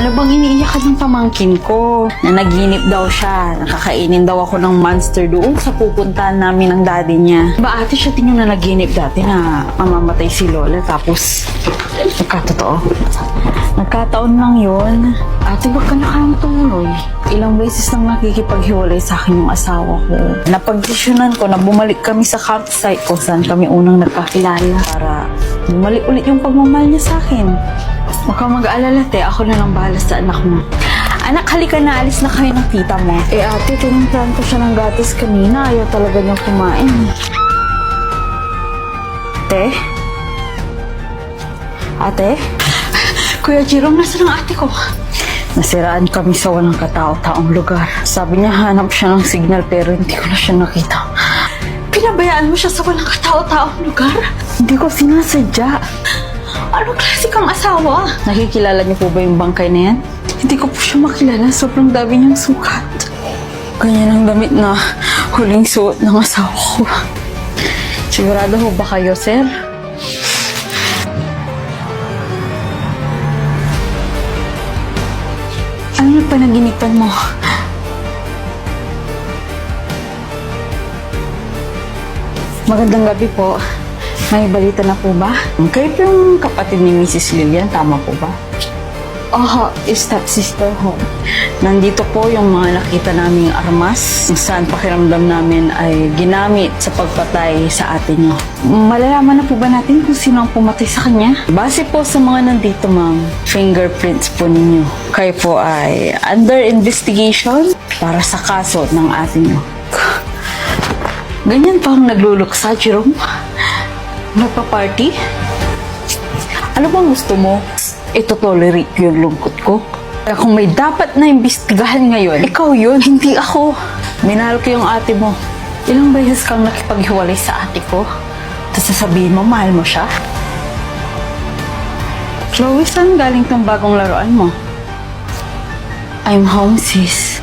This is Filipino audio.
Ano bang iniiyak ng pamangkin ko? Na naginip daw siya. Nakakainin daw ako ng monster doon sa pupuntahan namin ng daddy niya. Ba ate siya tingin na naginip dati na mamamatay si Lola tapos nagkatotoo. Nagkataon lang yun. Ate, wag ka na kayang tumuloy. Ilang beses nang nakikipaghiwalay sa akin yung asawa ko. Napagdesisyonan ko na bumalik kami sa campsite kung saan kami unang nagkakilala para bumalik ulit yung pagmamahal niya sa akin. Huwag kang mag-aalala, te. Ako na lang bahala sa anak mo. Anak, halika na. Alis na kayo ng tita mo. Eh, ate, tinimplahan ko siya ng gatas kanina. Ayaw talaga niyang kumain. Te? Ate? Kuya Jerome, nasa ng ate ko? Nasiraan kami sa walang katao-taong lugar. Sabi niya, hanap siya ng signal pero hindi ko na siya nakita. Pinabayaan mo siya sa walang katao-taong lugar? Hindi ko sinasadya. Anong klase kang asawa? Nakikilala niyo po ba yung bangkay na yan? Hindi ko po siya makilala. Sobrang dami niyang sukat. Ganyan ang damit na huling suot ng asawa ko. Sigurado ho ba kayo, sir? Ano yung panaginipan mo? Magandang gabi po. May balita na po ba? Kayo po yung kapatid ni Mrs. Lilian, tama po ba? Oho, step-sister ho. Nandito po yung mga nakita naming armas kung saan pakiramdam namin ay ginamit sa pagpatay sa ate nyo. Malalaman na po ba natin kung sino ang pumatay sa kanya? Base po sa mga nandito, ma'am, fingerprints po ninyo. Kayo po ay under investigation para sa kaso ng ate nyo. Ganyan pa ang nagluluksa, Jerome? Nagpa-party? Ano bang gusto mo? Ito tolerate ko yung lungkot ko. Kaya kung may dapat na imbestigahan ngayon, ikaw yun, hindi ako. Minahal ko yung ate mo. Ilang beses kang nakipaghiwalay sa ate ko? Tapos sasabihin mo, mahal mo siya? Chloe, saan galing tong bagong laruan mo? I'm home, sis.